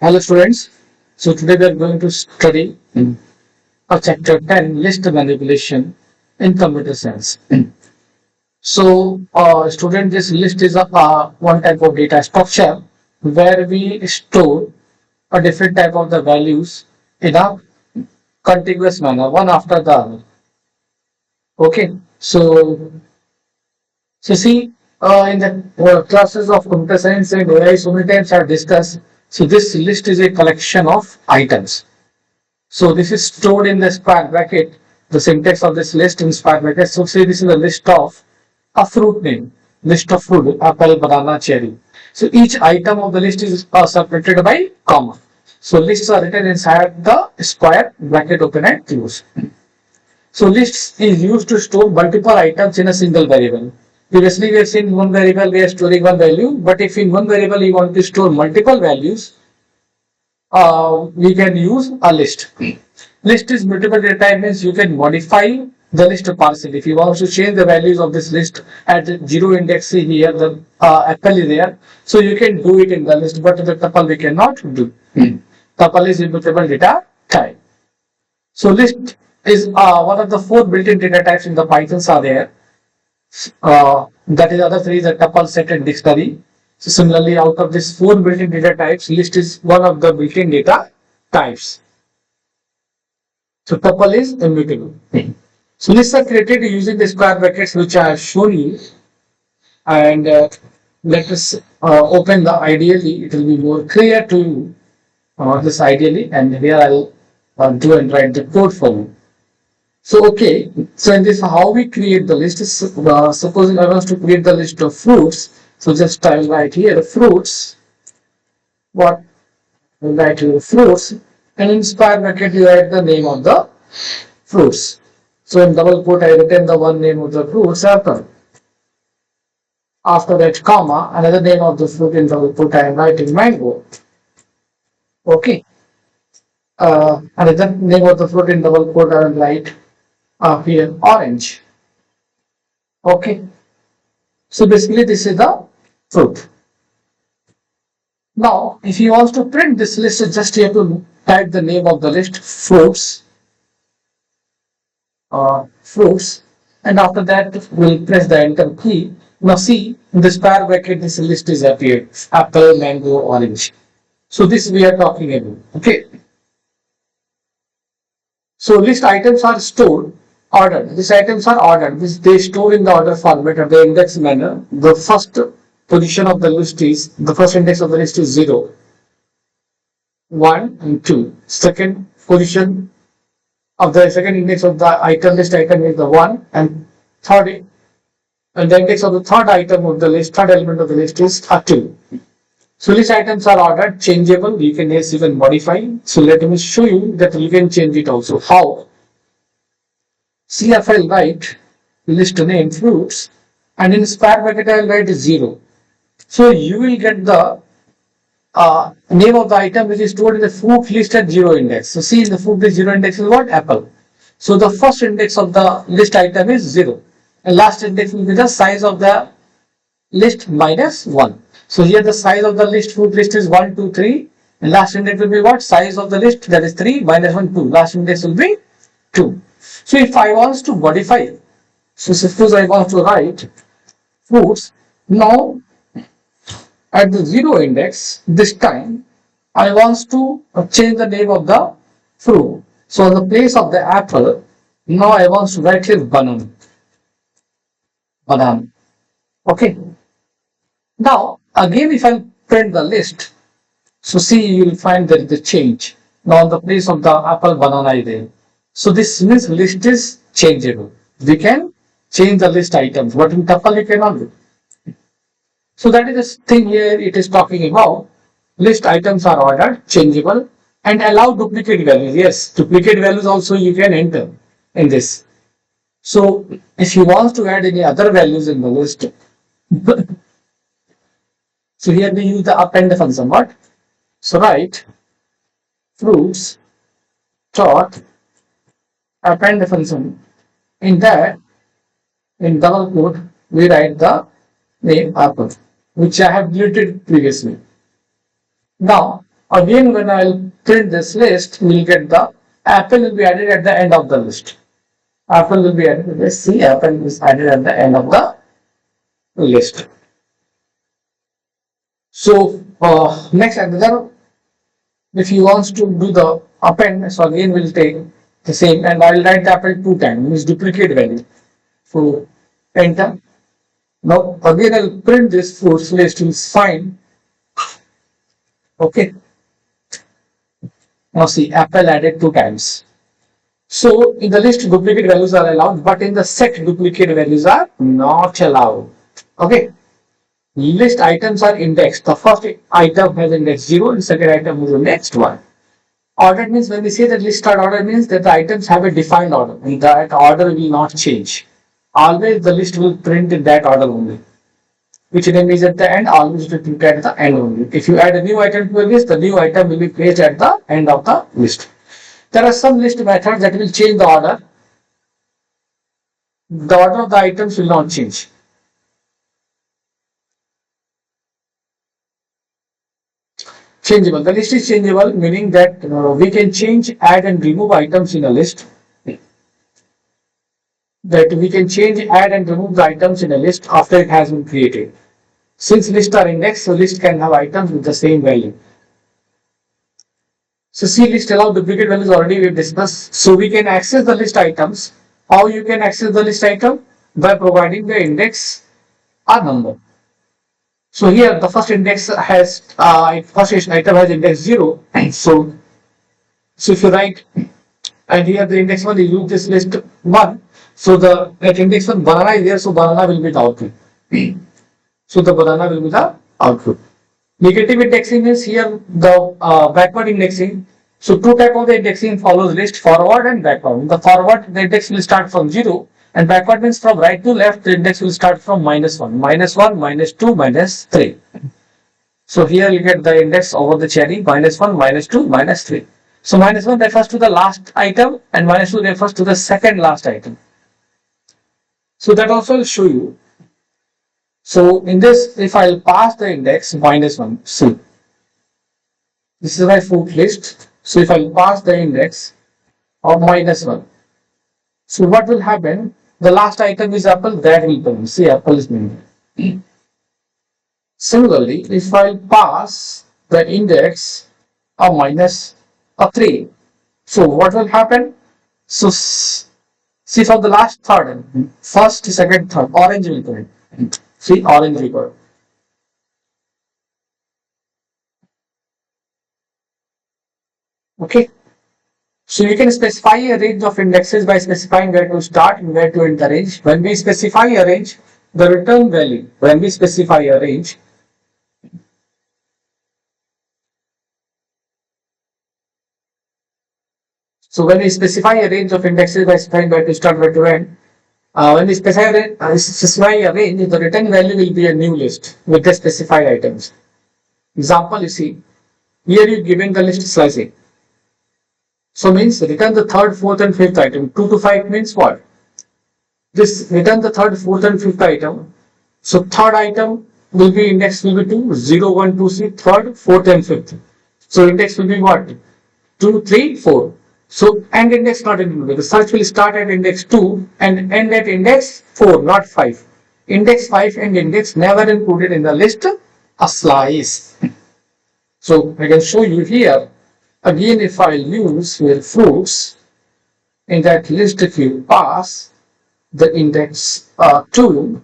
Hello students. So today we are going to study chapter 10 list manipulation in computer science. Student, this list is a one type of data structure where we store a different type of the values in a contiguous manner, one after the other. Okay. So in the classes of computer science and AI, so many times I have discussed. So this list is a collection of items. So this is stored in the square bracket, the syntax of this list in square bracket. So say this is a list of a fruit name, list of fruit, apple, banana, cherry. So each item of the list is separated by comma. So lists are written inside the square bracket open and close. So lists is used to store multiple items in a single variable. Previously we have seen one variable we are storing one value, but if in one variable you want to store multiple values, we can use a list. List is mutable data type means you can modify the list partially. If you want to change the values of this list at zero index, see here the apple is there, so you can do it in the list, but the tuple we cannot do. Tuple is immutable data type. So list is one of the four built-in data types in the Pythons are there. That is other three, the tuple, set, and dictionary. So similarly, out of these four built-in data types, list is one of the built-in data types. So tuple is immutable. So lists are created using the square brackets which I have shown you. And let us open the ideally, it will be more clear to you this ideally, and here I'll do and write the code for you. So okay, so in this how we create the list is supposing I want to create the list of fruits. So just I will write here fruits. What I will write here fruits, and in square bracket you write the name of the fruits. So in double quote I written the one name of the fruits apple. After that comma, another name of the fruit in double quote I am writing mango. Okay. Another name of the fruit in double quote I will write here orange. Okay. So basically this is the fruit. Now if you want to print this list, just you have to type the name of the list fruits, fruits, and after that we'll press the enter key. Now see in the square bracket this list is appeared apple, mango, orange. So this we are talking about. Okay. So list items are stored ordered. These items are ordered. They store in the order format or the index manner. The first position of the list is the first index of the list is 0, 1, and 2. Second position of the second index of the item list item is the 1, and third and the index of the third item of the list, third element of the list is a 2. So list items are ordered, changeable. You can even modify. So let me show you that you can change it also. How? CFL write list name fruits, and in square bracket I will write 0. So you will get the name of the item which is stored in the fruit list at 0 index. So see in the fruit list 0 index is what? Apple. So the first index of the list item is 0, and last index will be the size of the list minus 1. So here the size of the list fruit list is 1, 2, 3, and last index will be what? Size of the list, that is 3 minus 1, 2. Last index will be 2. So if I want to modify, so suppose I want to write fruits, now at the 0 index, this time I want to change the name of the fruit. So in the place of the apple, now I want to write here banana. Banana. Okay. Now again if I print the list, so see you will find there is a change. Now in the place of the apple, banana is there. So this means list is changeable. We can change the list items, but in tuple you cannot do. So that is the thing here it is talking about. List items are ordered, changeable, and allow duplicate values. Yes, duplicate values also you can enter in this. So if you want to add any other values in the list, so here we use the append function. What? So write fruits dot append function. In that, in double quote, we write the name apple, which I have deleted previously. Now, Again, when I'll print this list, we'll get the apple will be added at the end of the list. Apple will be added. Let's see, apple is added at the end of the list. So next, another, if you want to do the append, so again we'll take the same, and I'll write the apple 2 times, means duplicate value. So enter. Now again I'll print this fruits list is fine. Okay. Now see, apple added 2 times. So in the list duplicate values are allowed, but in the set duplicate values are not allowed. Okay. List items are indexed. The first item has index 0 and second item has index 1. Ordered means when we say that list are ordered means that the items have a defined order and that order will not change. Always the list will print in that order only. Which name is at the end, always it will print at the end only. If you add a new item to a list, the new item will be placed at the end of the list. There are some list methods that will change the order. The order of the items will not change. Changeable. The list is changeable, meaning that we can change, add and remove items in a list. That we can change, add and remove the items in a list after it has been created. Since lists are indexed, so list can have items with the same value. So see, list allow duplicate values already we have discussed. So we can access the list items. How you can access the list item? By providing the index or number. So here the first index has first item has index 0. So if you write, and here the index 1, you use this list 1. So that index 1 banana is there, so banana will be the output. So the banana will be the output. Negative indexing is here the backward indexing. So two type of the indexing follows list, forward and backward. In the forward, the index will start from 0. And backward means from right to left, the index will start from -1, -1, -2, -3. So here you get the index over the cherry, -1, -2, -3. So -1 refers to the last item and -2 refers to the second last item. So that also will show you. So in this, if I'll pass the index -1, see, this is my fruit list. So if I'll pass the index of -1, so what will happen? The last item is apple, that will come. See, apple is named. Similarly, if I pass the index of -3, so what will happen? So see, for the last third, first, second, third, orange will come. See, orange will come. Okay. So you can specify a range of indexes by specifying where to start and where to end the range. When we specify a range, the return value, when we specify a range, so when we specify a range of indexes by specifying where to start, where to end, when we specify a range, the return value will be a new list with the specified items. Example, you see, here you given the list slicing. So means return the third, fourth and fifth item. 2 to 5 means what? This return the third, fourth and fifth item. So third item will be index will be 2, 0, 1, 2, 3, third, fourth and fifth. So index will be what? 2, 3, 4. So and index not included. The search will start at index 2 and end at index 4, not 5. Index 5 and index never included in the list a slice. So I can show you here. Again, if I use here fruits, in that list if you pass the index 2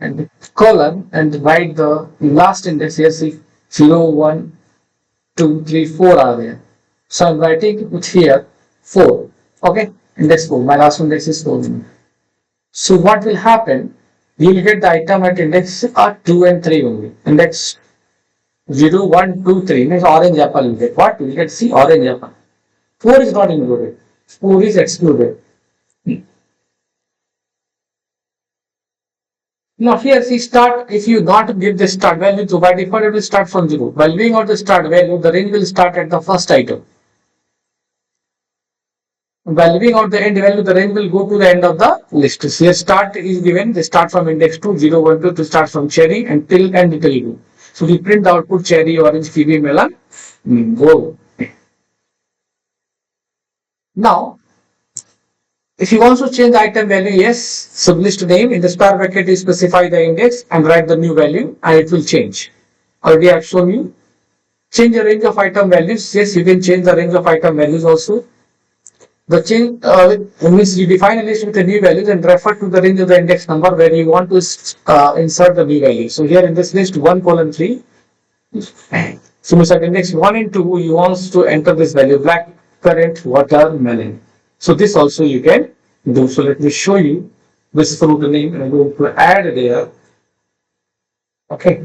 and colon and write the last index here, see 0, 1, 2, 3, 4 are there. So I'm writing it here 4. Okay, index 4. My last index is 4. So what will happen? You will get the item at index 2 and 3 only. Index 0, 1, 2, 3 means orange apple will get. What? We get see orange apple. 4 is not included. 4 is excluded. Now here see start, if you not give the start value, so by default it will start from 0. While leaving out the start value, the range will start at the first item. By leaving out the end value, the range will go to the end of the list. So here start is given, they start from index 2, 0, 1, 2 to start from cherry and till end it will go. So we print the output cherry, orange, kiwi, melon, go. Now, if you want to change the item value, yes, sublist name in the square bracket, you specify the index and write the new value and it will change. Already I have shown you. Change the range of item values. Yes, you can change the range of item values also. The change means you define a list with a new value and refer to the range of the index number where you want to insert the new value. So here in this list 1:3. So inside index 1 and 2, you want to enter this value black currant watermelon. So this also you can do. So let me show you this fruit name and I'm going to add there. Okay.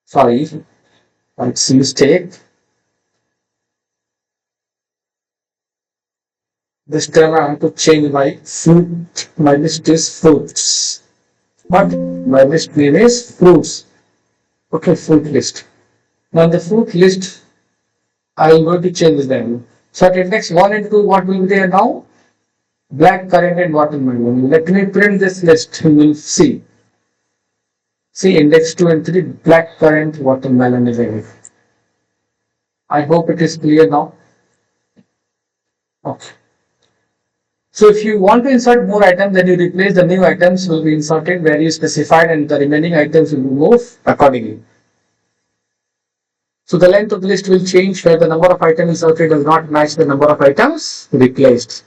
Sorry, it's a mistake. This time I have to change my fruit. My list is fruits. But my list name is fruits. Okay, fruit list. Now the fruit list, I am going to change this value. So at index 1 and 2, what will be there now? Black currant and watermelon. Let me print this list. You will see. See index 2 and 3, black currant, watermelon is there. I hope it is clear now. Okay. So if you want to insert more items, then you replace the new items will be inserted where you specified and the remaining items will be moved accordingly. So the length of the list will change where the number of items inserted does not match the number of items replaced.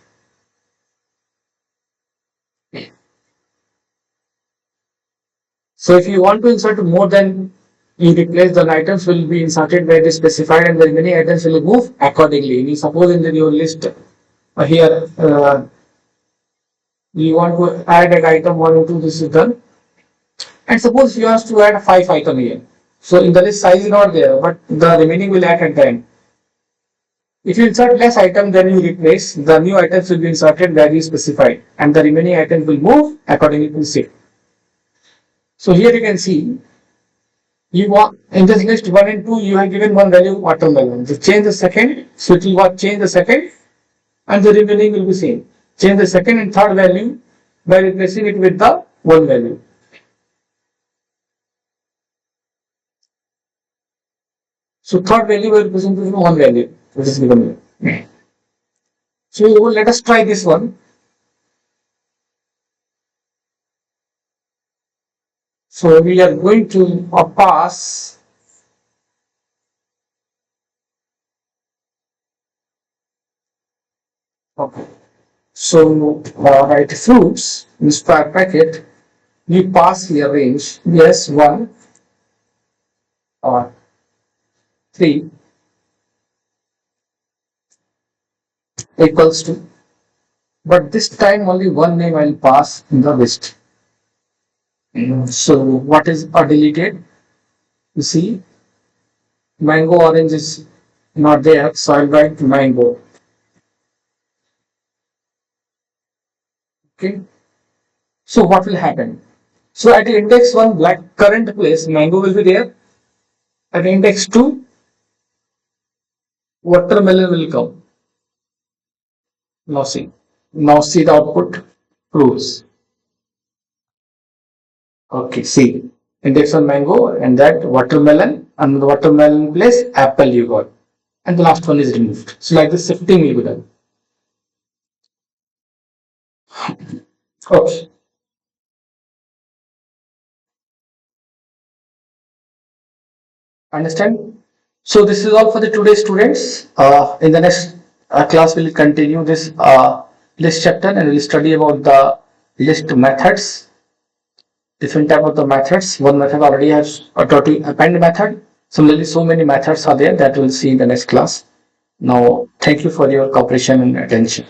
So if you want to insert more than you replace, the items will be inserted where it is specified and the remaining items will move accordingly. You suppose in your list here you want to add an item 1 or 2, this is done. And suppose you have to add 5 items here. So in the list size is not there, but the remaining will add at the end. If you insert less item than you replace, the new items will be inserted where you specified and the remaining items will move accordingly to the So here you can see, you want in this list 1 and 2, you have given one value watermelon. So change the second, so it will change the second and the remaining will be same. Change the second and third value by replacing it with the one value. So third value by replacing with one value, which is given here. So let us try this one. So we are going to pass okay. So write fruits in square bracket. We pass here range yes 1 or 3 equals to, but this time only one name I will pass in the list. So what is deleted? You see, mango orange is not there, so I'll write mango. Okay. So what will happen? So at index 1 black current place, mango will be there. At index 2, watermelon will come. Now see. Now see the output proves. Okay, see. Index 1 mango and that watermelon, and the watermelon place apple you got. And the last one is removed. So like this shifting will be done. Okay. Understand? So this is all for the today students. In the next class we'll continue this list chapter and we'll study about the list methods. Different type of the methods. One method already has a total append method. Similarly, so many methods are there that we'll see in the next class. Now, thank you for your cooperation and attention.